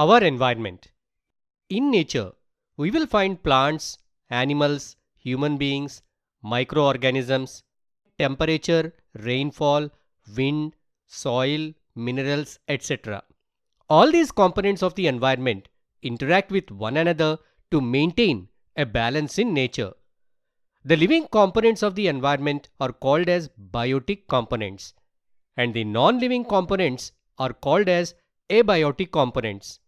Our environment. In nature, we will find plants, animals, human beings, microorganisms, temperature, rainfall, wind, soil, minerals, etc. All these components of the environment interact with one another to maintain a balance in nature. The living components of the environment are called as biotic components, and the non-living components are called as abiotic components.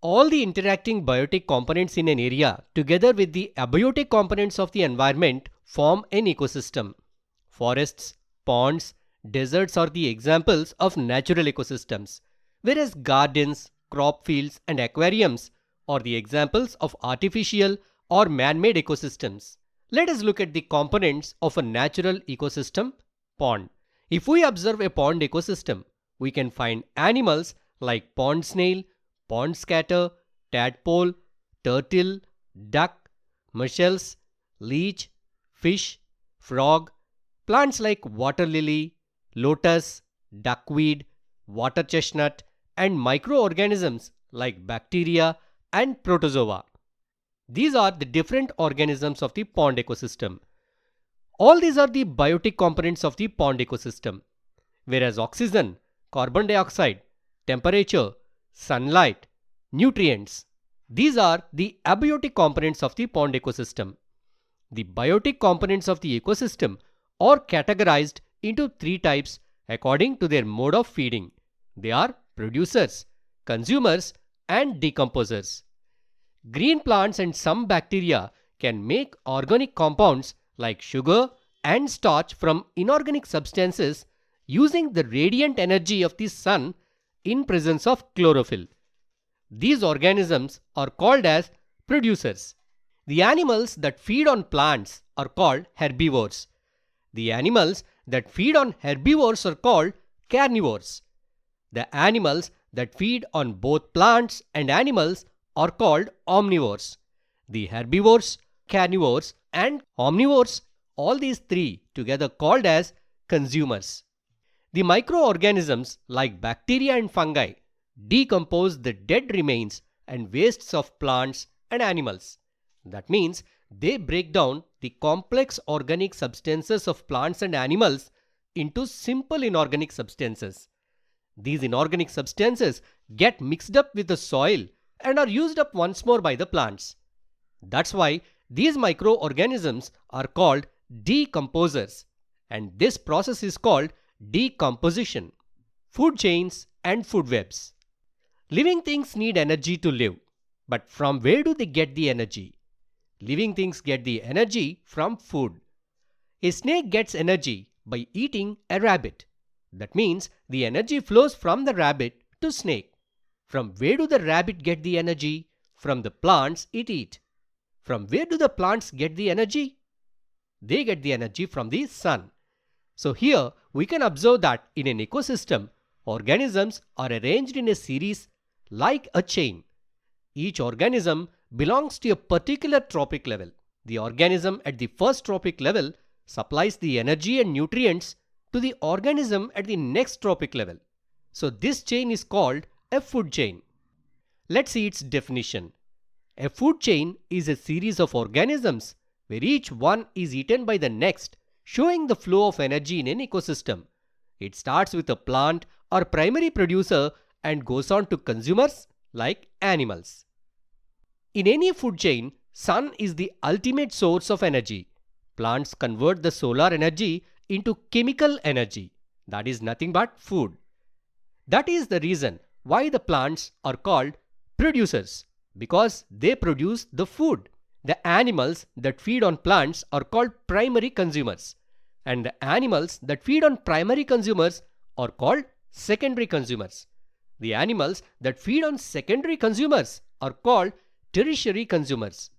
All the interacting biotic components in an area together with the abiotic components of the environment form an ecosystem. Forests, ponds, deserts are the examples of natural ecosystems, whereas gardens, crop fields and aquariums are the examples of artificial or man-made ecosystems. Let us look at the components of a natural ecosystem, pond. If we observe a pond ecosystem, we can find animals like pond snail, pond scatter, tadpole, turtle, duck, mussels, leech, fish, frog, plants like water lily, lotus, duckweed, water chestnut, and microorganisms like bacteria and protozoa. These are the different organisms of the pond ecosystem. All these are the biotic components of the pond ecosystem, whereas oxygen, carbon dioxide, temperature, sunlight, nutrients, these are the abiotic components of the pond ecosystem. The biotic components of the ecosystem are categorized into three types according to their mode of feeding. They are producers, consumers, and decomposers. Green plants and some bacteria can make organic compounds like sugar and starch from inorganic substances using the radiant energy of the sun in presence of chlorophyll. These organisms are called as producers. The animals that feed on plants are called herbivores. The animals that feed on herbivores are called carnivores. The animals that feed on both plants and animals are called omnivores. The herbivores, carnivores, and omnivores, all these three together called as consumers. The microorganisms like bacteria and fungi decompose the dead remains and wastes of plants and animals. That means they break down the complex organic substances of plants and animals into simple inorganic substances. These inorganic substances get mixed up with the soil and are used up once more by the plants. That's why these microorganisms are called decomposers, and this process is called decomposition. Food chains and food webs. Living things need energy to live, but from where do they get the energy? Living things get the energy from food. A snake gets energy by eating a rabbit. That means the energy flows from the rabbit to snake. From where do the rabbit get the energy? From the plants it eats. From where do the plants get the energy? They get the energy from the sun. So here we can observe that in an ecosystem, organisms are arranged in a series like a chain. Each organism belongs to a particular trophic level. The organism at the first trophic level supplies the energy and nutrients to the organism at the next trophic level. So this chain is called a food chain. Let's see its definition. A food chain is a series of organisms where each one is eaten by the next, showing the flow of energy in an ecosystem. It starts with a plant or primary producer and goes on to consumers like animals. In any food chain, sun is the ultimate source of energy. Plants convert the solar energy into chemical energy, that is nothing but food. That is the reason why the plants are called producers, because they produce the food. The animals that feed on plants are called primary consumers, and the animals that feed on primary consumers are called secondary consumers. The animals that feed on secondary consumers are called tertiary consumers.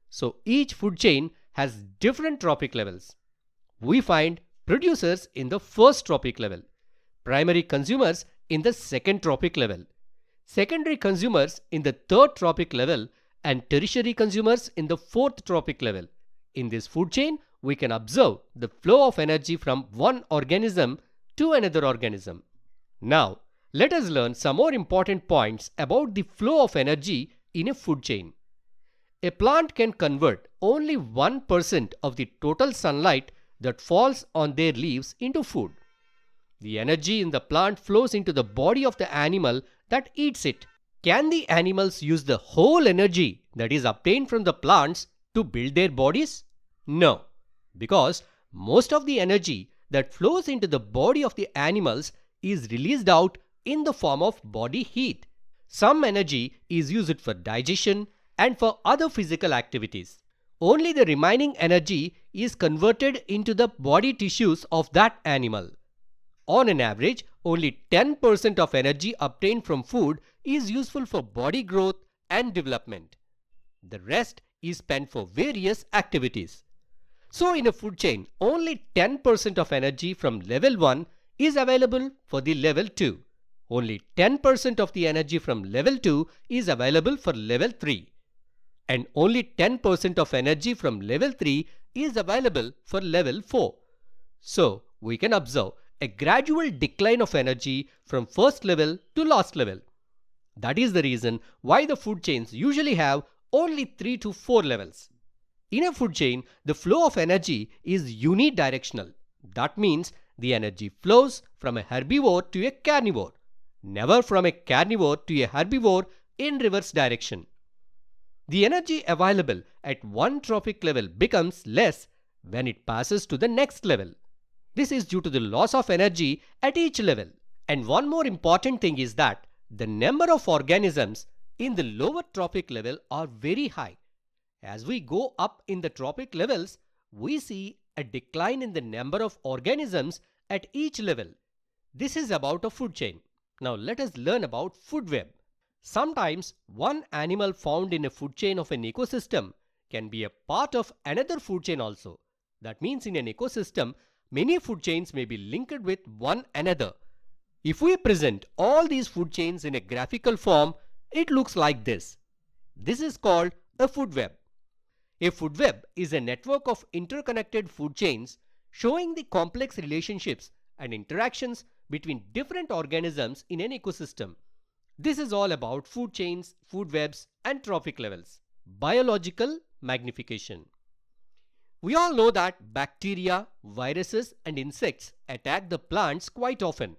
So each food chain has different trophic levels. We find producers in the first trophic level, primary consumers in the second trophic level, secondary consumers in the third trophic level, and tertiary consumers in the fourth trophic level. In this food chain, we can observe the flow of energy from one organism to another organism. Now, Let us learn some more important points about the flow of energy in a food chain. A plant can convert only 1% of the total sunlight that falls on their leaves into food. The energy in the plant flows into the body of the animal that eats it. Can the animals use the whole energy that is obtained from the plants to build their bodies? No, because most of the energy that flows into the body of the animals is released out in the form of body heat. Some energy is used for digestion and for other physical activities. Only the remaining energy is converted into the body tissues of that animal. On an average, only 10% of energy obtained from food is useful for body growth and development. The rest is spent for various activities. So in a food chain, only 10% of energy from level 1 is available for the level 2. Only 10% of the energy from level 2 is available for level 3. And only 10% of energy from level 3 is available for level 4. So we can observe a gradual decline of energy from first level to last level. That is the reason why the food chains usually have only 3 to 4 levels. In a food chain, the flow of energy is unidirectional. That means the energy flows from a herbivore to a carnivore, never from a carnivore to a herbivore in reverse direction. The energy available at one trophic level becomes less when it passes to the next level. This is due to the loss of energy at each level. And one more important thing is that the number of organisms in the lower trophic level are very high. As we go up in the trophic levels, we see a decline in the number of organisms at each level. This is about a food chain. Now let us learn about food web. Sometimes one animal found in a food chain of an ecosystem can be a part of another food chain also. That means in an ecosystem, many food chains may be linked with one another. If we present all these food chains in a graphical form, it looks like this. This is called a food web. A food web is a network of interconnected food chains showing the complex relationships and interactions between different organisms in an ecosystem. This is all about food chains, food webs, and trophic levels. Biological magnification. We all know that bacteria, viruses, and insects attack the plants quite often.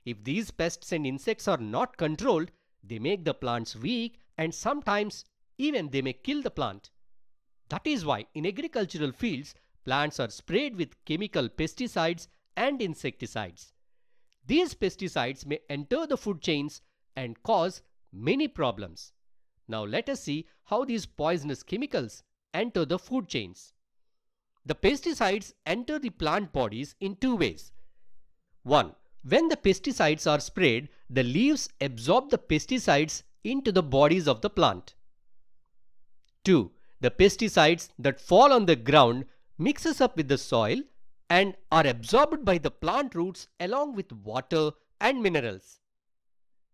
If these pests and insects are not controlled, they make the plants weak and sometimes even they may kill the plant. That is why in agricultural fields, plants are sprayed with chemical pesticides and insecticides. These pesticides may enter the food chains and cause many problems. Now let us see how these poisonous chemicals enter the food chains. The pesticides enter the plant bodies in two ways. 1. When the pesticides are sprayed, the leaves absorb the pesticides into the bodies of the plant. 2. The pesticides that fall on the ground mixes up with the soil and are absorbed by the plant roots along with water and minerals.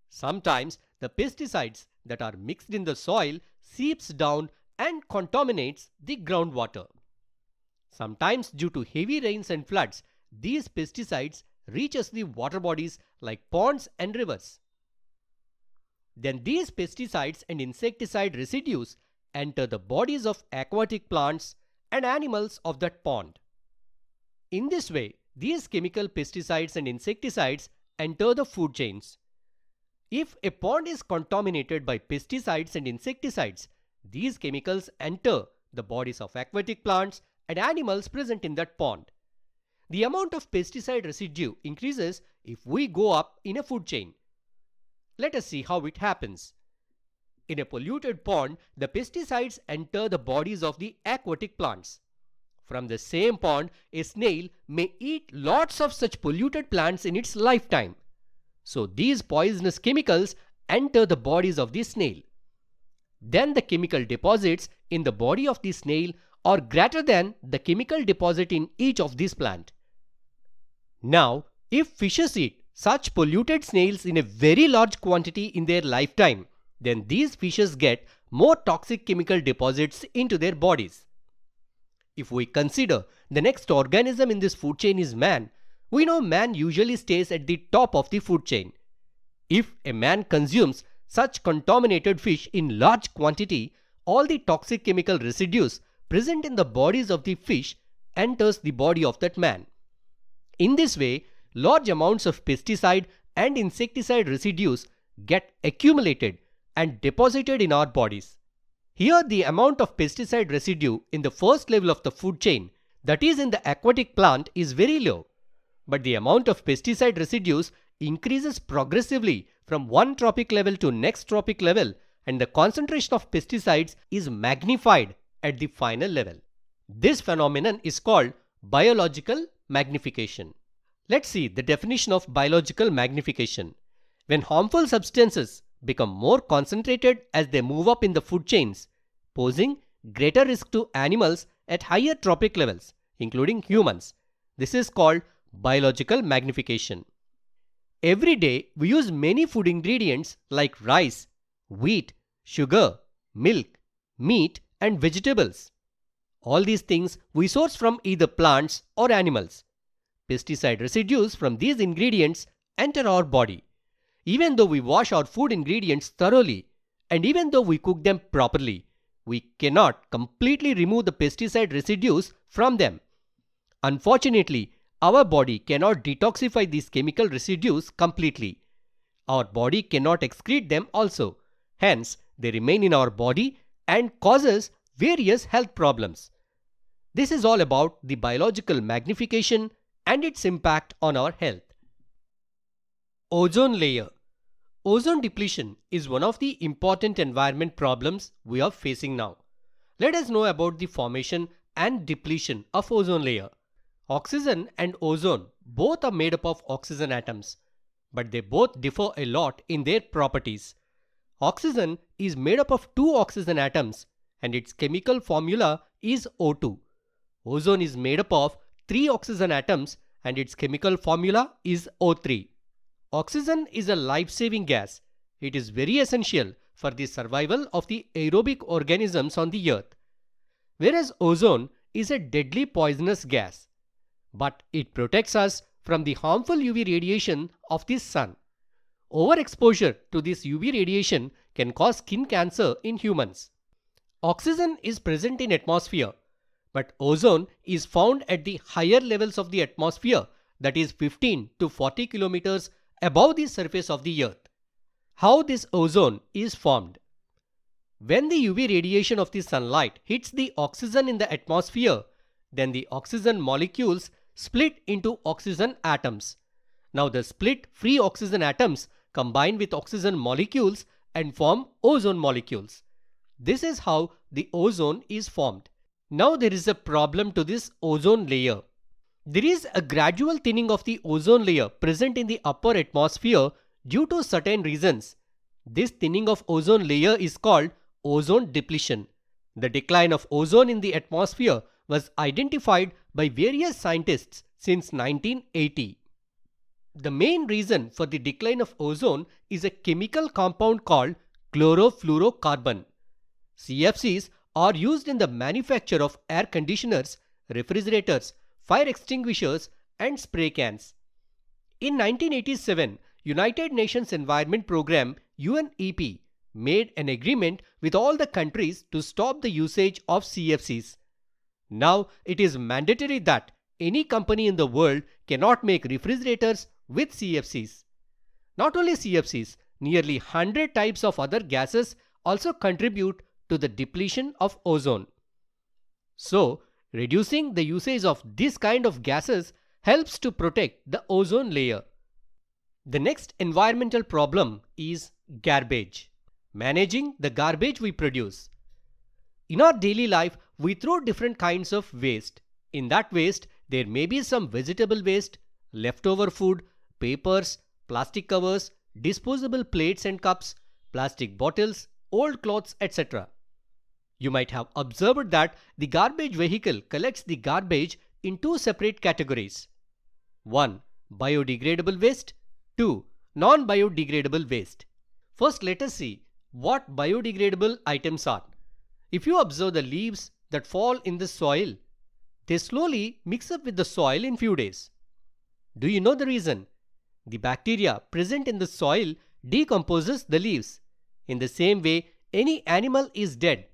Sometimes the pesticides that are mixed in the soil seeps down and contaminates the groundwater. Sometimes due to heavy rains and floods, these pesticides reaches the water bodies like ponds and rivers. Then these pesticides and insecticide residues enter the bodies of aquatic plants and animals of that pond. In this way, these chemical pesticides and insecticides enter the food chains. If a pond is contaminated by pesticides and insecticides, these chemicals enter the bodies of aquatic plants and animals present in that pond. The amount of pesticide residue increases if we go up in a food chain. Let us see how it happens. In a polluted pond, the pesticides enter the bodies of the aquatic plants. From the same pond, a snail may eat lots of such polluted plants in its lifetime. So these poisonous chemicals enter the bodies of the snail. Then the chemical deposits in the body of the snail are greater than the chemical deposit in each of these plants. Now, if fishes eat such polluted snails in a very large quantity in their lifetime, then these fishes get more toxic chemical deposits into their bodies. If we consider the next organism in this food chain is man, we know man usually stays at the top of the food chain. If a man consumes such contaminated fish in large quantity, all the toxic chemical residues present in the bodies of the fish enters the body of that man. In this way, large amounts of pesticide and insecticide residues get accumulated and deposited in our bodies. Here the amount of pesticide residue in the first level of the food chain, that is in the aquatic plant, is very low. But the amount of pesticide residues increases progressively from one trophic level to next trophic level, and the concentration of pesticides is magnified at the final level. This phenomenon is called biological magnification. Let's see the definition of biological magnification. When harmful substances become more concentrated as they move up in the food chains, posing greater risk to animals at higher trophic levels, including humans. This is called biological magnification. Every day we use many food ingredients like rice, wheat, sugar, milk, meat and vegetables. All these things we source from either plants or animals. Pesticide residues from these ingredients enter our body. Even though we wash our food ingredients thoroughly and even though we cook them properly, we cannot completely remove the pesticide residues from them. Unfortunately, our body cannot detoxify these chemical residues completely. Our body cannot excrete them also. Hence, they remain in our body and causes various health problems. This is all about the biological magnification and its impact on our health. Ozone layer. Ozone depletion is one of the important environment problems we are facing now. Let us know about the formation and depletion of ozone layer. Oxygen and ozone both are made up of oxygen atoms, but they both differ a lot in their properties. Oxygen is made up of two oxygen atoms and its chemical formula is O2. Ozone is made up of three oxygen atoms and its chemical formula is O3. Oxygen is a life-saving gas. It is very essential for the survival of the aerobic organisms on the earth. Whereas ozone is a deadly poisonous gas, but it protects us from the harmful UV radiation of the sun. Overexposure to this UV radiation can cause skin cancer in humans. Oxygen is present in atmosphere, but ozone is found at the higher levels of the atmosphere, that is 15 to 40 kilometers above the surface of the earth. How this ozone is formed? When the UV radiation of the sunlight hits the oxygen in the atmosphere, then the oxygen molecules split into oxygen atoms. Now the split free oxygen atoms combine with oxygen molecules and form ozone molecules. This is how the ozone is formed. Now there is a problem to this ozone layer. There is a gradual thinning of the ozone layer present in the upper atmosphere due to certain reasons. This thinning of ozone layer is called ozone depletion. The decline of ozone in the atmosphere was identified by various scientists since 1980. The main reason for the decline of ozone is a chemical compound called chlorofluorocarbon. CFCs are used in the manufacture of air conditioners, refrigerators, fire extinguishers and spray cans. In 1987, United Nations Environment Programme UNEP made an agreement with all the countries to stop the usage of CFCs. Now it is mandatory that any company in the world cannot make refrigerators with CFCs. Not only CFCs, nearly 100 types of other gases also contribute to the depletion of ozone. So, reducing the usage of this kind of gases helps to protect the ozone layer. The next environmental problem is garbage. Managing the garbage we produce. In our daily life, we throw different kinds of waste. In that waste, there may be some vegetable waste, leftover food, papers, plastic covers, disposable plates and cups, plastic bottles, old clothes, etc. You might have observed that the garbage vehicle collects the garbage in two separate categories. 1. Biodegradable waste. 2. Non-biodegradable waste. First, let us see what biodegradable items are. If you observe the leaves that fall in the soil, they slowly mix up with the soil in few days. Do you know the reason? The bacteria present in the soil decomposes the leaves. In the same way, any animal is dead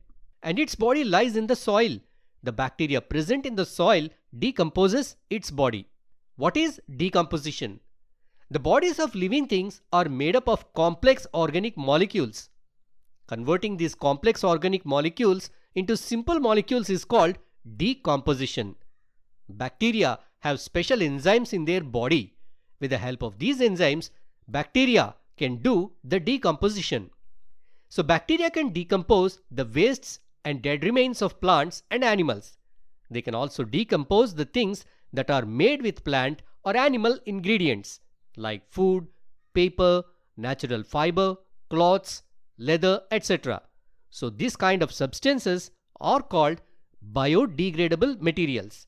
and its body lies in the soil. The bacteria present in the soil decomposes its body. What is decomposition? The bodies of living things are made up of complex organic molecules. Converting these complex organic molecules into simple molecules is called decomposition. Bacteria have special enzymes in their body. With the help of these enzymes, bacteria can do the decomposition. So bacteria can decompose the wastes and dead remains of plants and animals. They can also decompose the things that are made with plant or animal ingredients like food, paper, natural fiber, cloths, leather, etc. So this kind of substances are called biodegradable materials.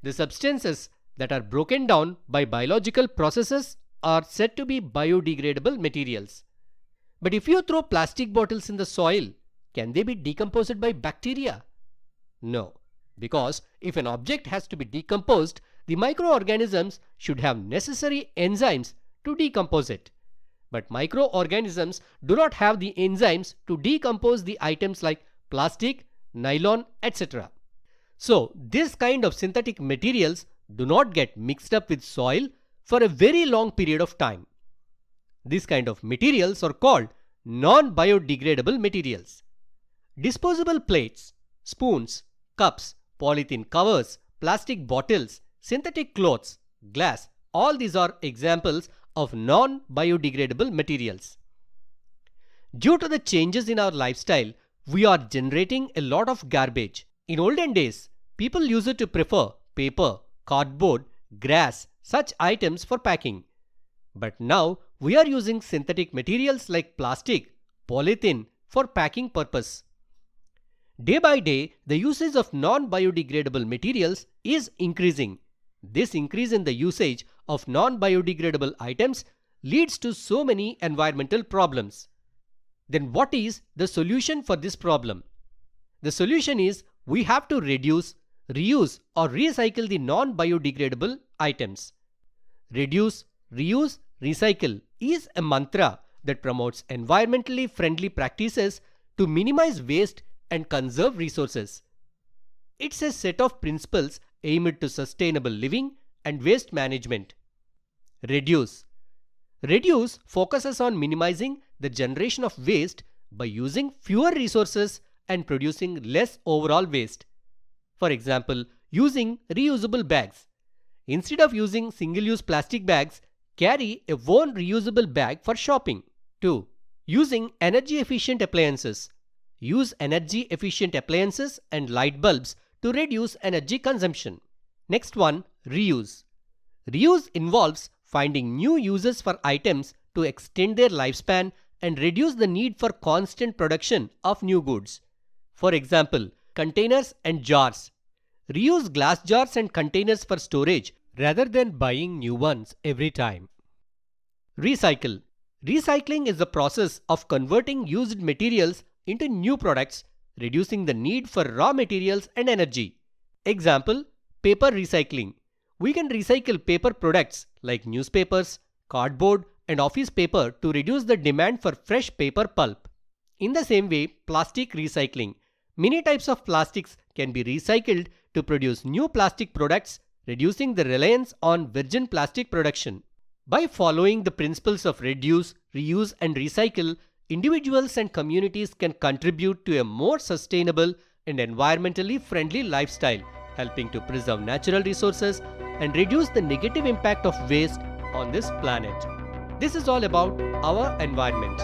The substances that are broken down by biological processes are said to be biodegradable materials. But if you throw plastic bottles in the soil, can they be decomposed by bacteria? No, because if an object has to be decomposed, the microorganisms should have necessary enzymes to decompose it. But microorganisms do not have the enzymes to decompose the items like plastic, nylon, etc. So, this kind of synthetic materials do not get mixed up with soil for a very long period of time. This kind of materials are called non-biodegradable materials. Disposable plates, spoons, cups, polythene covers, plastic bottles, synthetic clothes, glass, all these are examples of non-biodegradable materials. Due to the changes in our lifestyle, we are generating a lot of garbage. In olden days, people used to prefer paper, cardboard, grass, such items for packing. But now we are using synthetic materials like plastic, polythene for packing purpose. Day by day, the usage of non-biodegradable materials is increasing. This increase in the usage of non-biodegradable items leads to so many environmental problems. Then what is the solution for this problem? The solution is we have to reduce, reuse or recycle the non-biodegradable items. Reduce, reuse, recycle is a mantra that promotes environmentally friendly practices to minimize waste and conserve resources. It's a set of principles aimed to sustainable living and waste management. Reduce. Reduce focuses on minimizing the generation of waste by using fewer resources and producing less overall waste. For example, using reusable bags. Instead of using single-use plastic bags, carry a worn reusable bag for shopping. 2. Using energy-efficient appliances. Use energy-efficient appliances and light bulbs to reduce energy consumption. Next one, reuse. Reuse involves finding new uses for items to extend their lifespan and reduce the need for constant production of new goods. For example, containers and jars. Reuse glass jars and containers for storage rather than buying new ones every time. Recycle. Recycling is the process of converting used materials into new products, reducing the need for raw materials and energy. Example, paper recycling. We can recycle paper products like newspapers, cardboard, and office paper to reduce the demand for fresh paper pulp. In the same way, plastic recycling. Many types of plastics can be recycled to produce new plastic products, reducing the reliance on virgin plastic production. By following the principles of reduce, reuse, and recycle, individuals and communities can contribute to a more sustainable and environmentally friendly lifestyle, helping to preserve natural resources and reduce the negative impact of waste on this planet. This is all about our environment.